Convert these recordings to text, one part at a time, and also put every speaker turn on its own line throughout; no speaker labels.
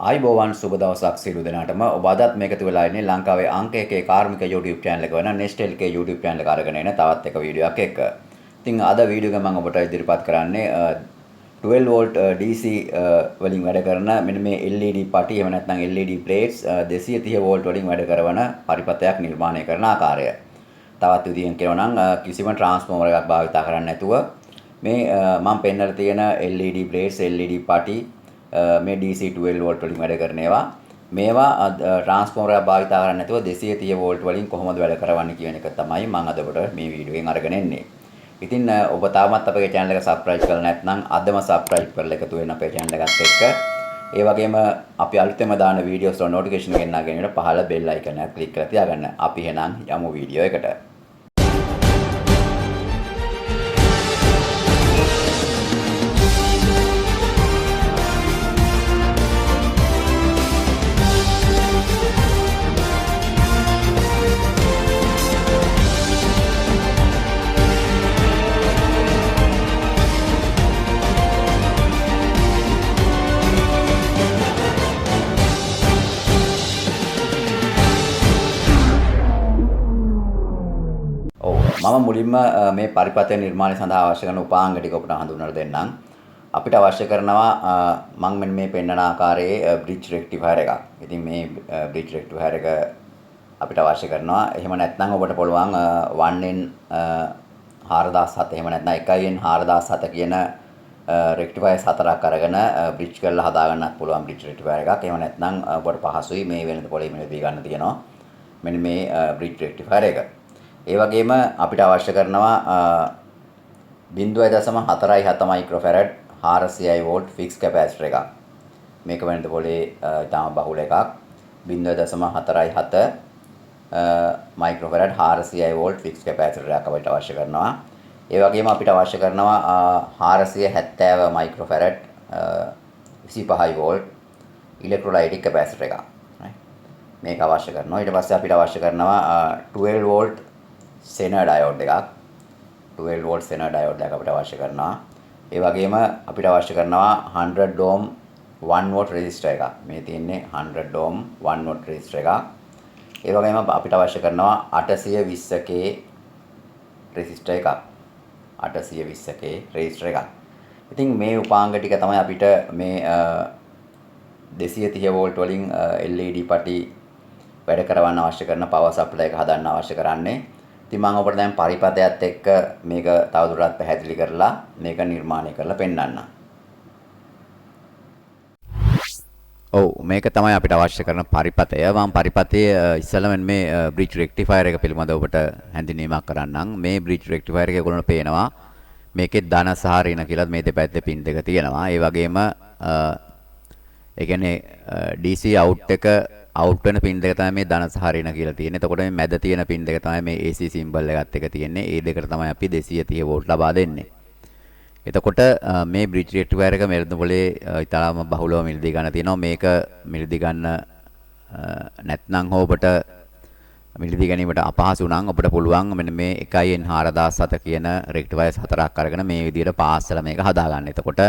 ආයිබෝවන් සුබ දවසක් සියලු දෙනාටම ඔබ අදත් මේකතු වෙලා ඉන්නේ ලංකාවේ අංක 1 කාර්මික YouTube channel එක වෙන Nestel K YouTube channel එක අරගෙන එන තවත් එක වීඩියෝ එකක් එක්ක. ඉතින් අද වීඩියෝ එක මම ඔබට ඉදිරිපත් කරන්නේ 12 volt DC වලින් වැඩ කරන මෙන්න මේ LED පටි එහෙම නැත්නම් LED plates 230 volt වලින් වැඩ කරන පරිපථයක් නිර්මාණය කරන ආකාරය. තවත් විදිහෙන් කියනවා නම් කිසිම ට්‍රාන්ස්ෆෝමර් එකක් භාවිත කරන්නේ නැතුව මේ මම පෙන්නලා තියෙන LED plates LED පටි මේ DC 12 volt වලින් වැඩ කරන මේවා ට්‍රාන්ස්ෆෝමර් එක භාවිත කරන්නේ නැතුව 230 volt වලින් කොහොමද වැඩ කරවන්නේ කියන එක තමයි මම අද ඔබට මේ වීඩියෝ එකෙන් අරගෙන එන්නේ. ඉතින් ඔබ තාමත් අපේ channel එක subscribe කරලා නැත්නම් අදම subscribe කරලා එකතු වෙන්න අපේ channel එකත් එක්ක. ඒ වගේම අපි අලුතෙන්ම දාන වීඩියෝස් වල notification ගෙන්නගෙන පහළ bell icon එක click කරලා තියාගන්න. අපි එහෙනම් යමු වීඩියෝ එකට. මම මුලින්ම මේ පරිපථය නිර්මාණය සඳහා අවශ්‍ය කරන උපාංග ටික ඔබට හඳුන්වලා දෙන්නම්. අපිට අවශ්‍ය කරනවා මම මෙන්න මේ පෙන්වන ආකාරයේ bridge rectifier එකක්. ඉතින් මේ bridge rectifier එක අපිට අවශ්‍ය කරනවා. එහෙම නැත්නම් ඔබට පුළුවන් 1N 4007 එහෙම නැත්නම් 1N 4007 කියන rectifiers හතරක් අරගෙන bridge කරලා හදා ගන්නත් පුළුවන් bridge rectifier එකක්. එහෙම නැත්නම් ඔබට පහසුයි මේ වෙනද පොලේ මෙලදී ගන්න තියෙනවා. මෙන්න මේ bridge rectifier එක. ඒ වගේම අපිට අවශ්‍ය කරනවා 0.47 මයික්‍රෝෆැරඩ් 400 වෝල්ට් ෆික්ස් කැපැසිටර් එකක්. මේක වෙනද පොලේ ඊටම බහුල එකක්. 0.47 මයික්‍රෝෆැරඩ් 400 වෝල්ට් ෆික්ස් කැපැසිටර් එකක් අපිට අවශ්‍ය කරනවා. ඒ වගේම අපිට අවශ්‍ය කරනවා 470 මයික්‍රෝෆැරඩ් 25 වෝල්ට් ඉලෙක්ට්‍රොලයිටික් කැපැසිටර් එකක්. මේක අවශ්‍ය කරනවා. ඊට පස්සේ අපිට අවශ්‍ය කරනවා 12 වෝල්ට් සෙනර් ඩයෝඩ් එකක් 12 වෝල්ට් සෙනර් ඩයෝඩ් එකක් අපිට අවශ්‍ය කරනවා. ඒ වගේම අපිට අවශ්‍ය කරනවා 100 ohm 1 watt resistor එකක්. මේ තියෙන්නේ 100 ohm 1 watt resistor එකක්. ඒ වගේම අපිට අවශ්‍ය කරනවා 820k resistor එකක්. 820k resistor එකක්. ඉතින් මේ උපාංග ටික තමයි අපිට මේ 230 volt වලින් LED පටි වැඩ කරවන්න අවශ්‍ය කරන power supply එක හදන්න අවශ්‍ය කරන්නේ. ඉතින් මම ඔබට දැන් පරිපථයත් එක්ක මේක තවදුරටත් පැහැදිලි කරලා මේක නිර්මාණය කරලා පෙන්නන්නම්. ඔව් මේක තමයි අපිට අවශ්‍ය කරන පරිපථය. මම පරිපථයේ ඉස්සෙල්ලාම මේ bridge rectifier එක පිළිබඳව ඔබට හැඳින්වීමක් කරන්නම්. මේ bridge rectifier එක ඒගොල්ලන්ට පේනවා. මේකේ ධන සහ ඍණ කියලා මේ දෙපැත්තේ පින් දෙක තියෙනවා. ඒ වගේම ඒ කියන්නේ DC out එක out වෙන පින් දෙක තමයි මේ ධන සහ ඍණ කියලා තියෙන්නේ. එතකොට මේ මැද තියෙන පින් දෙක තමයි මේ AC symbol එකත් එක තියෙන්නේ. ඒ දෙකට තමයි අපි 230 volt ලබා දෙන්නේ. එතකොට මේ bridge rectifier එක මෙරඳ පොලේ ඊටාම බහුලව මිලදී ගන්න තියෙනවා. මේක මිලදී ගන්න නැත්නම් ඔබට මිලදී ගැනීමට අපහසු නම් ඔබට පුළුවන් මෙන්න මේ 1N 4007 කියන rectifiers හතරක් අරගෙන මේ විදිහට පාස්සලා මේක හදා ගන්න. එතකොට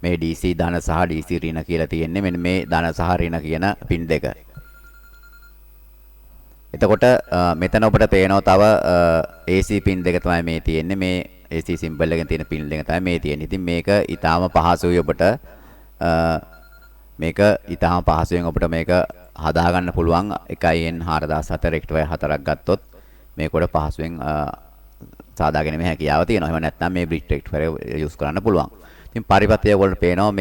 මේ DC ධන සහ DC ඍණ කියලා තියෙන්නේ මෙන්න මේ ධන සහ ඍණ කියන පින් දෙක. එතකොට මෙතන ඔබට පේනවා තව AC පින් දෙක තමයි මේ තියෙන්නේ. මේ AC symbol එකෙන් තියෙන පින් දෙක තමයි මේ තියෙන්නේ. ඉතින් මේක ඊටාම පහසුයි ඔබට මේක ඊටාම පහසුවෙන් ඔබට මේක හදා ගන්න පුළුවන්. 1N 4007 rectifier හතරක් ගත්තොත් මේකට පහසුවෙන් සාදා ගැනීමේ හැකියාව තියෙනවා. එහෙම නැත්නම් මේ bridge rectifier use කරන්න පුළුවන්. ඉතින් පරිපථය ඔයගොල්ලෝ පේනවා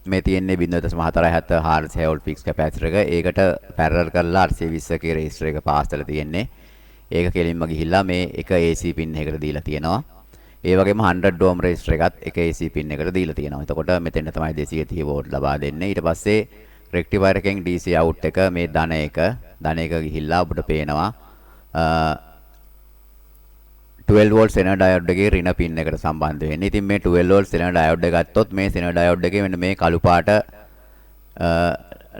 මේ තියෙන්නේ 0.47 400 volt fixed capacitor එක. ඒකට parallel කරලා 820k resistor එක පාස්සලා තියෙන්නේ. ඒක කෙලින්ම ගිහිල්ලා මේ එක AC pin එකකට දීලා තියෙනවා. ඒ වගේම 100 ohm resistor එකත් එක AC pin එකකට දීලා තියෙනවා. එතකොට මෙතෙන් තමයි 230 volt ලබා දෙන්නේ. ඊට පස්සේ rectifier එකෙන් DC out එක මේ ධන එක ගිහිල්ලා ඔබට පේනවා 12 volt සෙනර් ඩයෝඩ් එකේ ඍණ පින් එකට සම්බන්ධ වෙන්නේ. ඉතින් මේ 12 volt සෙනර් ඩයෝඩ් එක ගත්තොත් මේ සෙනර් ඩයෝඩ් එකේ මෙන්න මේ කළු පාට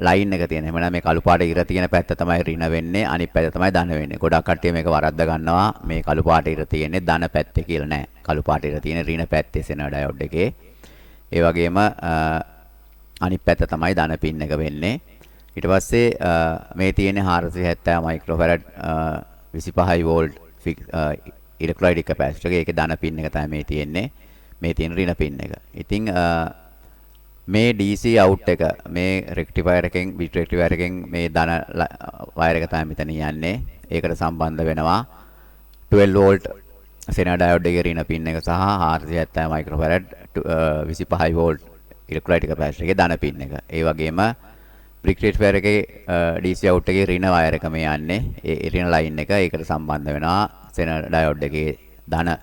ලයින් එක තියෙන. එහෙනම් මේ කළු පාට ඉර තියෙන පැත්ත තමයි ඍණ වෙන්නේ, අනිත් පැත්ත තමයි ධන වෙන්නේ. ගොඩක් කට්ටිය මේක වරද්ද ගන්නවා. මේ කළු පාට ඉර තියෙන්නේ ධන පැත්තේ කියලා නෑ. කළු පාට ඉර තියෙන ඍණ පැත්තේ සෙනර් ඩයෝඩ් එකේ. ඒ වගේම අනිත් පැත්ත තමයි ධන පින් එක වෙන්නේ. ඊට පස්සේ මේ තියෙන්නේ 470 මයික්‍රෝෆැරඩ් 25 වෝල්ට් ඉලෙක්ට්‍රොලයිටික් කැපැසිටර් එක. ඒකේ ධන පින් එක තමයි මේ තියෙන්නේ. මේ තියෙන ඍණ පින් එක. ඉතින් මේ DC out එක මේ රෙක්ටිෆයර් එකෙන් බිට් රෙක්ටිෆයර් එකෙන් මේ ධන වයර් එක තමයි මෙතන යන්නේ. ඒකට සම්බන්ධ වෙනවා 12 වෝල්ට් සෙනා ඩයෝඩ් එකේ ඍණ පින් එක සහ 470 මයික්‍රෝෆැරඩ් 25 වෝල්ට් ඉලෙක්ට්‍රොලයිටික් කැපැසිටර් එකේ ධන පින් එක. ඒ වගේම බ්‍රික් රෙක්ටිෆයර් එකේ DC out එකේ ඍණ වයර් එක මේ යන්නේ. ඒ ඍණ ලයින් එක ඒකට සම්බන්ධ වෙනවා සෙනා ඩයෝඩ් එකේ ධන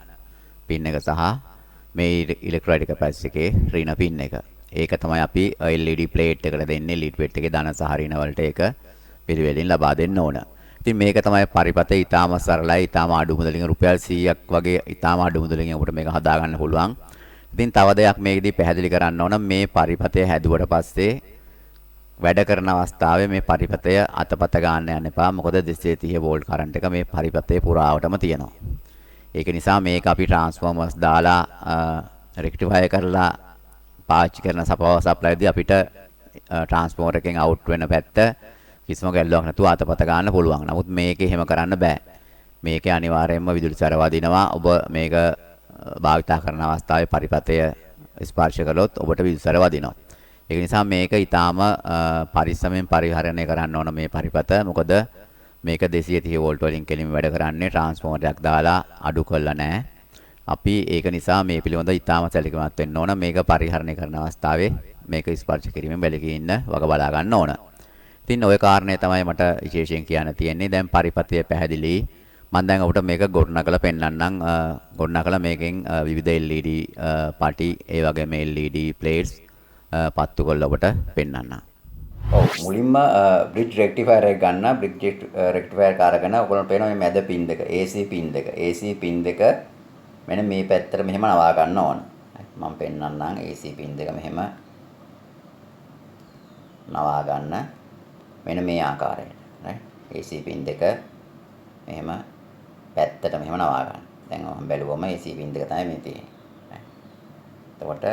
පින් එක සහ මේ ඉලෙක්ට්‍රොලයිටික් කැපැසිටර් එකේ ඍණ පින් එක. ඒක තමයි අපි LED ප්ලේට් එකට දෙන්නේ. LED ප්ලේට් එකේ ධන සහ ඍණ වලට ඒක පිළිවෙලින් ලබා දෙන්න ඕන. ඉතින් මේක තමයි පරිපතේ ඊටාම සරලයි, ඊටාම අඩු මුදලින් රුපියල් 100ක් වගේ ඊටාම අඩු මුදලින් ඔබට මේක හදා ගන්න පුළුවන්. ඉතින් තව දෙයක් මේකෙදී පැහැදිලි කරන්න ඕන, මේ පරිපතය හැදුවට පස්සේ වැඩ කරන අවස්ථාවේ මේ පරිපතය අතපත ගන්න යන්න එපා. මොකද 230 වෝල්ට් කරන්ට් එක මේ පරිපතේ පුරාවටම තියෙනවා. ඒක නිසා මේක අපි ට්‍රාන්ස්ෆෝමර්ස් දාලා රෙක්ටිෆයි කරලා පාවිච්චි කරන පවර් සප්ලයිදී අපිට ට්‍රාන්ස්ෆෝමර් එකෙන් අවුට් වෙන පැත්ත කිසිම ගැල්ලුවක් නැතුව අතපත ගන්න පුළුවන්. නමුත් මේකේ එහෙම කරන්න බෑ. මේකේ අනිවාර්යයෙන්ම විදුලි සැර වදිනවා. ඔබ මේක භාවිතා කරන අවස්ථාවේ පරිපතය ස්පර්ශ කළොත් ඔබට විදුලි සැර වදිනවා. ඒක නිසා මේක ඊටාම පරිස්සමෙන් පරිහරණය කරන්න ඕන මේ පරිපත. මොකද මේක 230 වෝල්ට් වලින් කෙලින්ම වැඩ කරන්නේ, ට්‍රාන්ස්ෆෝමරයක් දාලා අඩු කරලා නැහැ. අපි ඒක නිසා මේ පිළිබඳව ඊටාම සැලකිලිමත් වෙන්න ඕන. මේක පරිහරණය කරන අවස්ථාවේ මේක ස්පර්ශ කිරීමෙන් වැළකී ඉන්න වග බලා ගන්න ඕන. ඉතින් ওই කාරණේ තමයි මට විශේෂයෙන් කියන්න තියෙන්නේ. දැන් පරිපතය පැහැදිලි. මම දැන් ඔබට මේක ගොඩනගලා පෙන්නන්නම්. ගොඩනගලා මේකෙන් විවිධ LED පටි, ඒ වගේම LED ප්ලේට්ස් පත්තු කරලා ඔබට පෙන්නන්නම්. ඔව්, මුලින්ම බ්‍රිජ් රෙක්ටිෆයර් එක ගන්න. බ්‍රිජ් රෙක්ටිෆයර් එක අරගෙන ඔයගොල්ලෝ පේනවා මේ මැද පින් දෙක, AC පින් දෙක. AC පින් දෙක මෙන්න මේ පැත්තට මෙහෙම නවා ගන්න ඕන. මම පෙන්නන්නම්. AC පින් දෙක මෙහෙම නවා ගන්න. මෙන්න මේ ආකාරයට. AC පින් දෙක මෙහෙම පැත්තට මෙහෙම නවා ගන්න. දැන් මම බැලුවම AC පින් දෙක තමයි මේ තියෙන්නේ. එතකොට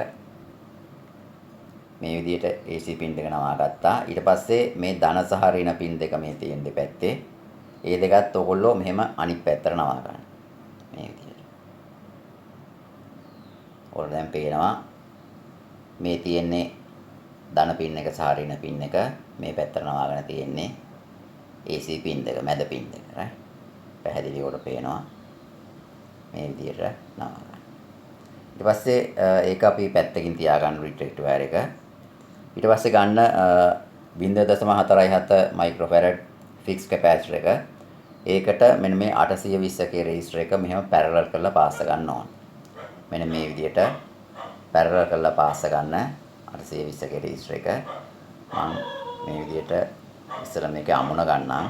මේ විදිහට AC පින් දෙක නවා ගත්තා. ඊට පස්සේ මේ ධන සහ ඍණ පින් දෙක මේ තියෙන දෙපැත්තේ. ඒ දෙකත් ඔයගොල්ලෝ මෙහෙම අනිත් පැත්තට නවා ගන්න. මේ විදිහට. ඔයාලා දැන් පේනවා මේ තියෙන්නේ ධන පින් එක සහ ඍණ පින් එක මේ පැත්තට නවාගෙන තියෙන්නේ AC පින් දෙක, මැද පින් දෙක. right? පැහැදිලිවට පේනවා මේ විදිහට නවාගන්න. ඊට පස්සේ ඒක අපි පැත්තකින් තියාගන්න රිට්‍රෙක්ටිවයර් එක. ඊට පස්සේ ගන්න 0.47 මයික්‍රෝෆැරඩ් ෆික්ස් කැපැසිටර් එක. ඒකට මෙන්න මේ 820 කේ රෙසිස්ටර් එක මෙහෙම පැරලල් කරලා පාස ගන්න ඕන. මෙන්න මේ විදිහට පැරලල් කරලා පාස ගන්න 820 කේ රෙසිස්ටර් එක. මම මේ විදිහට ඉස්සර මේක අමුණ ගන්නම්.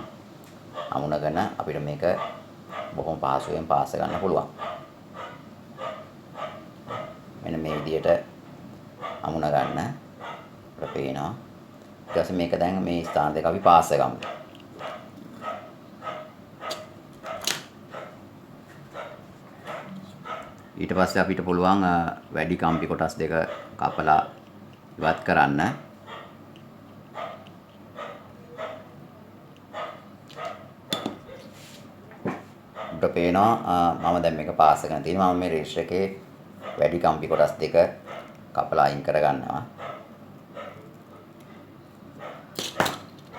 අමුණගෙන අපිට මේක බොහොම පහසුවෙන් පාස ගන්න පුළුවන්. මෙන්න මේ විදිහට අමුණ ගන්න. අපිට පේනවා. ඊට පස්සේ මේක දැන් මේ ස්ථාන දෙක අපි පාස ගමු. ඊට පස්සේ අපිට පුළුවන් වැඩි කම්පි කොටස් දෙක කපලා ඉවත් කරන්න. අපිට පේනවා මම දැන් මේක පාස් කරගෙන තියෙනවා. මම මේ රෙජිස්ටර් එකේ වැඩි කම්පි කොටස් දෙක කපලා අයින් කරගන්නවා.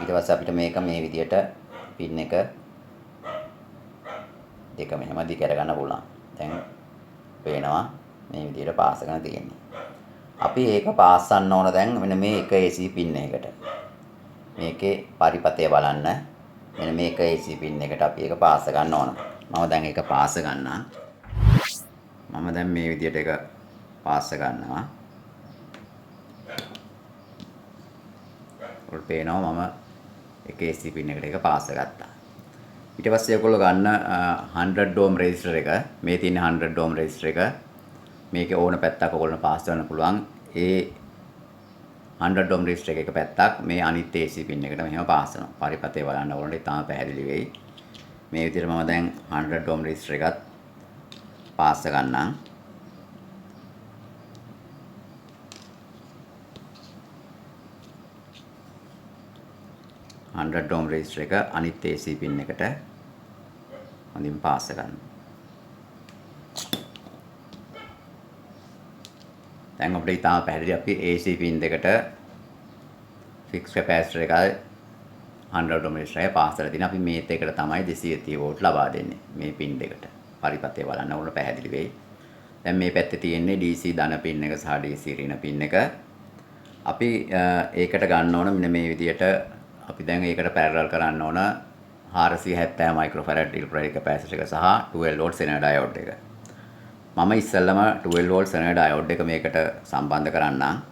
ඊට පස්සේ අපිට මේක මේ විදියට පින් එක දෙක මෙහෙම දි කරගන්න පුළුවන්. දැන් පේනවා මේ විදියට පාස් කරගෙන තියෙන්නේ. අපි ඒක පාස්සන්න ඕන දැන් මෙන්න මේ එක AC පින් එකකට. මේකේ පරිපතය බලන්න. මෙන්න මේක AC පින් එකට අපි ඒක පාස ගන්න ඕන. මම දැන් ඒක පාස ගන්නම්. මම දැන් මේ විදියට ඒක පාස ගන්නවා. ඔයාලට පේනවා මම එක AC පින් එකට ඒක පාස ගත්තා. ඊට පස්සේ ඔයගොල්ලෝ ගන්න 100 ohm රෙසිස්ටර් එක. මේ තියෙන 100 ohm රෙසිස්ටර් එක. මේකේ ඕන පැත්තක් ඔයගොල්ලෝ පාස් කරන්න පුළුවන්. ඒ 100 ohm රෙසිස්ටර් එක පැත්තක් මේ අනිත් AC පින් එකට මෙහෙම පාස් කරනවා. පරිපතේ බලන්න ඕනේ. තාම පැහැදිලි වෙයි. මේ විදිහට මම දැන් 100 ohm රෙසිස්ටර් එකත් පාස් ගන්නම්. 100 ohm resistor එක අනිත් AC pin එකට හොඳින් පාස් කරන්න. දැන් අපිට ඉතාලම පැහැදිලි අපි AC pin දෙකට fixed capacitor එකයි 100 ohm resistor එක පාස් කරලා තියෙනවා. අපි මේත් එකට තමයි 230 volt ලබා දෙන්නේ මේ pin දෙකට. පරිපථය බලන්න ඕන පැහැදිලි වෙයි. දැන් මේ පැත්තේ තියෙන්නේ DC ධන pin එක සහ DC ඍණ pin එක. අපි ඒකට ගන්න ඕන මෙන්න මේ විදියට අපි දැන් ඒකට පැරලල් කරන්න ඕන 470 microfarad electrolytic capacitor එක සහ 12 volt zener diode එක. මම ඉස්සෙල්ලම 12 volt zener diode එක මේකට සම්බන්ධ කරන්නම්.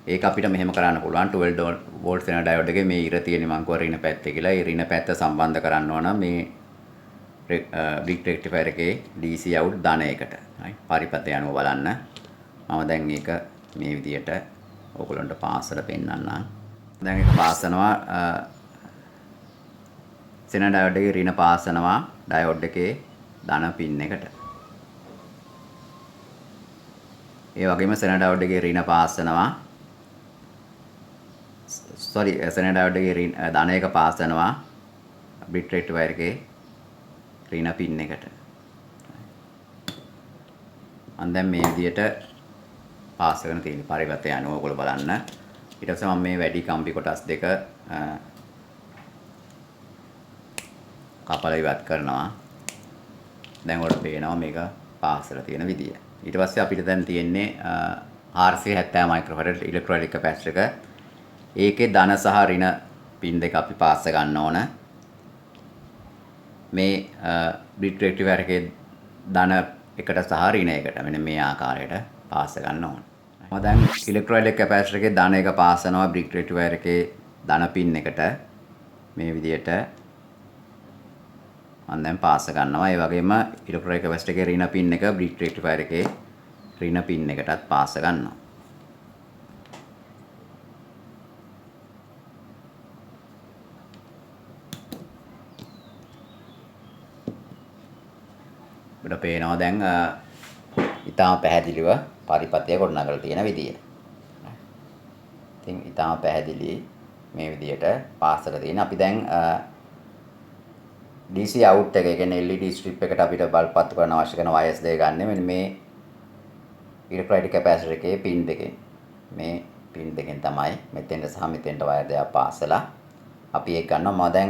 ඒක අපිට මෙහෙම කරන්න පුළුවන් 12 volt zener diode එකේ මේ ඉර තියෙන මං කව ඍණ පැත්තේ කියලා. ඒ ඍණ පැත්ත සම්බන්ධ කරන්න ඕන මේ bridge rectifier එකේ DC out ධන එකට. හරි. පරිපථය අනුව බලන්න. මම දැන් මේක මේ විදියට ඔයගොල්ලන්ට පාස්සල පෙන්නන්නම්. දැන් ඒක පාස්සනවා zener diode එකේ ඍණ පාස්සනවා diode එකේ ධන pin එකට. ඒ වගේම zener diode එකේ ඍණ පාස්සනවා zener diode එකේ ධන එක පාස්සනවා bridge rectifier එකේ ඍණ pin එකට. මම දැන් මේ විදියට පාස් කරන තියෙන පරිවර්තය අනුව ඔයගොල්ලෝ බලන්න. ඊට පස්සේ මම මේ වැඩි කම්බි කොටස් දෙක කපලා ඉවත් කරනවා. දැන් ඔයාලට පේනවා මේක පාස් කරලා තියෙන විදිය. ඊට පස්සේ අපිට දැන් තියෙන්නේ 470 microfarad electrolytic capacitor එක. ඒකේ ධන සහ ඍණ pin දෙක අපි පාස් ගන්න ඕන. මේ bridge rectifier එකේ ධන එකට සහ ඍණ එකට මෙන්න මේ ආකාරයට පාස් ගන්න ඕන. මම දැන් electrolytic capacitor එකේ ධන එක පාස් කරනවා bridge rectifier එකේ ධන pin එකට මේ විදියට මම දැන් පාස් ගන්නවා. ඒ වගේම electrolytic capacitor එකේ ඍණ pin එක bridge rectifier එකේ ඍණ pin එකටත් පාස් ගන්නවා. අපිට පේනවා දැන් ඊටාම පැහැදිලිව පරිපථය ගොඩනගලා තියෙන විදිය. ඉතින් ඊටාම පැහැදිලි මේ විදියට පාස් කරලා තියෙන. අපි දැන් DC out එක, ඒ කියන්නේ LED strip එකට අපිට බල්බ් පත්තු කරන්න අවශ්‍ය කරන wires දෙක ගන්න මෙන්න මේ electrolytic capacitor එකේ pin දෙකෙන්. මේ pin දෙකෙන් තමයි මෙතෙන්ට සහ මෙතෙන්ට wire දෙකක් පාස්සලා අපි ඒක ගන්නවා. මම දැන්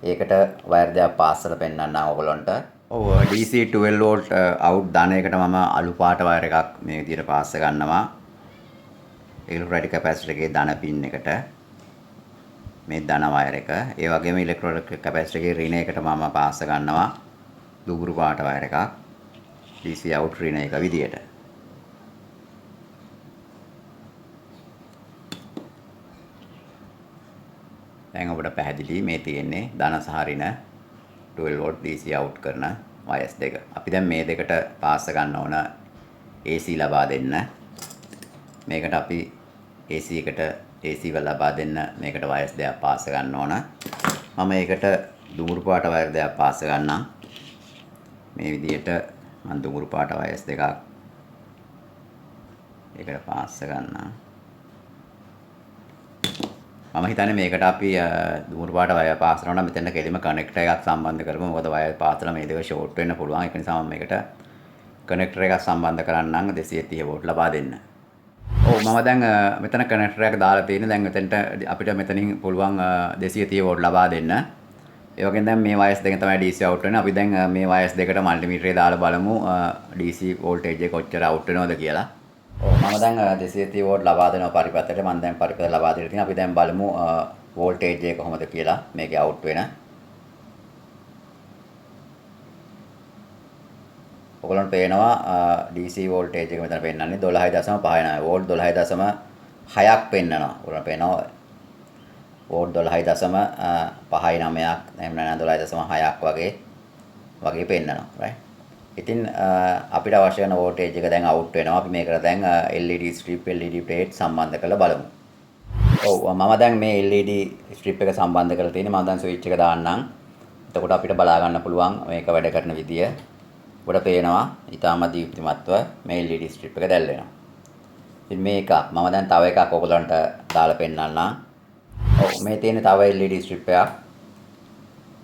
ඒකට wire දෙකක් පාස්සලා පෙන්නන්නම් ඔයගොල්ලන්ට. ඔව් DC 12 volt out ධන එකට මම අලු පාට වයර් එකක් මේ විදිහට පාස් ගන්නවා. electrolytic capacitor එකේ ධන pin එකට මේ ධන වයර් එක. ඒ වගේම electrolytic capacitor එකේ ඍණ එකට මම පාස් ගන්නවා දුඹුරු පාට වයර් එකක් DC out ඍණ එක විදිහට. දැන් ඔබට පැහැදිලි මේ තියෙන්නේ ධන සහ ඍණ 12 volt DC out කරන wires දෙක. අපි දැන් මේ දෙකට පාස් ගන්න ඕන AC ලබා දෙන්න. මේකට අපි AC එකට AC වල ලබා දෙන්න මේකට wires දෙකක් පාස් ගන්න ඕන. මම ඒකට දුඹුරු පාට wire දෙකක් පාස් ගන්නම්. මේ විදිහට මම දුඹුරු පාට wires දෙකක් ඒකට පාස් ගන්නම්. මම හිතන්නේ මේකට අපි දුඹුරු පාට වයර් පාස් කරනවා නම් මෙතන කෙලිම කනෙක්ටර් එකක් සම්බන්ධ කරමු. මොකද වයර් පාස්ලා මේ දෙක ෂෝට් වෙන්න පුළුවන්. ඒක නිසා මම මේකට කනෙක්ටර් එකක් සම්බන්ධ කරන්නම් 230 වෝල්ට් ලබා දෙන්න. ඔව් මම දැන් මෙතන කනෙක්ටර් එකක් දාලා තියෙන්නේ. දැන් මෙතනට අපිට මෙතනින් පුළුවන් 230 වෝල්ට් ලබා දෙන්න. ඒ වගේම දැන් මේ වයර්ස් දෙකෙන් තමයි DC අවුට් වෙන්නේ. අපි දැන් මේ වයර්ස් දෙකට මල්ටිමීටරේ දාලා බලමු DC වෝල්ටේජ් එක කොච්චර අවුට් වෙනවද කියලා. මම දැන් 230 වෝල්ට් ලබා දෙනවා පරිපථයට. මම දැන් පරිපථ ලබා දෙලා තියෙනවා. අපි දැන් බලමු වෝල්ටේජ් එක කොහොමද කියලා මේකේ අවුට් වෙන. ඔයගොල්ලන්ට පේනවා DC වෝල්ටේජ් එක මෙතන පෙන්නන්නේ 12.59 වෝල්ට් 12.6ක් පෙන්නනවා. ඔයගොල්ලන්ට පේනවා වෝල්ට් 12.59ක් එහෙම නැත්නම් 12.6ක් වගේ පෙන්නනවා. right. ඉතින් අපිට අවශ්‍ය කරන වෝල්ටේජ් එක දැන් අවුට් වෙනවා. අපි මේකට දැන් LED strip LED plate සම්බන්ධ කරලා බලමු. ඔව් මම දැන් මේ LED strip එක සම්බන්ධ කරලා තියෙන්නේ. මම දැන් ස්විච් එක දාන්නම්. එතකොට අපිට බලා ගන්න පුළුවන් මේක වැඩ කරන විදිය. ඔබට පේනවා ඊටම දීප්තිමත්ව මේ LED strip එක දැල් වෙනවා. ඉතින් මේක මම දැන් තව එකක් ඔයගලන්ට දාලා පෙන්නන්නම්. ඔව් මේ තියෙන තව LED strip එකක්.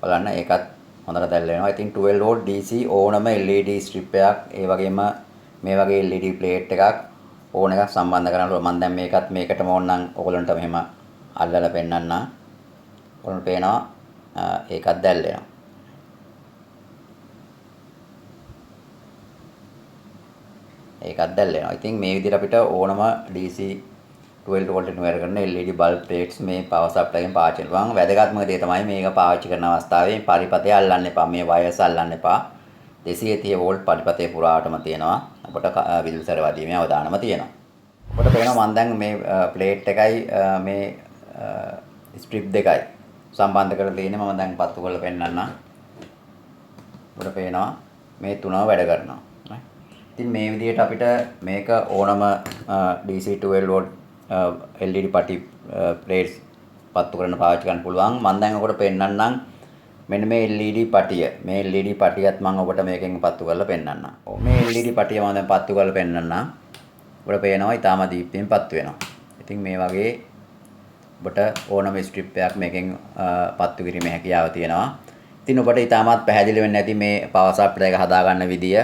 බලන්න ඒකත් හොඳට දැල් වෙනවා. ඉතින් 12 volt DC ඕනම LED strip එකක් ඒ වගේම මේ වගේ LED plate එකක් ඕන එකක් සම්බන්ධ කරන්න ඕන. මම දැන් මේකත් මේකටම ඕනනම් ඔයගොල්ලන්ට මෙහෙම අල්ලලා පෙන්නන්නම්. ඔයගොල්ලන්ට පේනවා ඒකත් දැල් වෙනවා. ඒකත් දැල් වෙනවා. ඉතින් මේ විදිහට අපිට ඕනම DC 12 volt එකෙන් වයර් කරන LED bulb plates මේ power supply එකෙන් පාවිච්චි කරනවා. වැදගත්ම දේ තමයි මේක පාවිච්චි කරන අවස්ථාවේ පරිපථය අල්ලන්න එපා. මේ wires අල්ලන්න එපා. 230 volt පරිපථය පුරාවටම තියෙනවා. අපට විදුලි සැර වදීමේ අවදානම තියෙනවා. ඔබට පේනවා මම දැන් මේ plate එකයි මේ strip දෙකයි සම්බන්ධ කරලා තියෙන්නේ. මම දැන් පත්තු කරලා පෙන්නන්නම්. ඔබට පේනවා මේ තුනම වැඩ කරනවා. ඉතින් මේ විදිහට අපිට මේක ඕනම DC 12 volt LED පටි plates පත්තු කරන්න පාවිච්චි කරන්න පුළුවන්. මම දැන් ඔකට පෙන්නන්නම් මෙන්න මේ LED පටිය. මේ LED පටියත් මම ඔබට මේකෙන් පත්තු කරලා පෙන්නන්නම්. මේ LED පටිය මම දැන් පත්තු කරලා පෙන්නන්නම්. ඔබට පේනවා ඊටාම දීප්තියෙන් පත්තු වෙනවා. ඉතින් මේ වගේ ඔබට ඕනම ස්ට්‍රිප් එකක් මේකෙන් පත්තු කිරීමේ හැකියාව තියෙනවා. ඉතින් ඔබට ඊටාමත් පැහැදිලි වෙන්නේ නැති මේ power supply එක හදාගන්න විදිය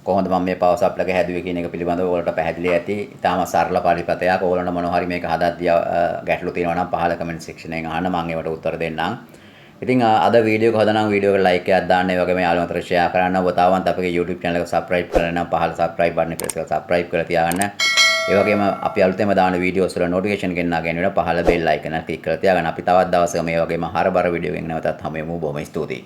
කොහොමද මම මේ power supply එක හැදුවේ කියන එක පිළිබඳව ඔයාලට පැහැදිලි ඇති. ඊටාම සරල පරිපථයක්. ඔයාලන්ට මොන හරි මේක හදද්දී ගැටලු තියෙනවා නම් පහල comment section එකෙන් අහන්න මම ඒවට උත්තර දෙන්නම්. ඉතින් අද වීඩියෝ එක හදනම් වීඩියෝ එකට like එකක් දාන්න. ඒ වගේම යාළුවන්ට share කරන්න. ඔබ තාමත් අපගේ YouTube channel එක subscribe කරලා නම් පහල subscribe button එක press කරලා subscribe කරලා තියාගන්න. ඒ වගේම අපි අලුතෙන්ම දාන වීඩියෝස් වල notification ගෙන්නා ගැනීමට පහල bell icon එක click කරලා තියාගන්න. අපි තවත් දවසක මේ වගේම හරබර වීඩියෝ එකකින් නැවතත් හමු වෙමු. බොහොම ස්තුතියි.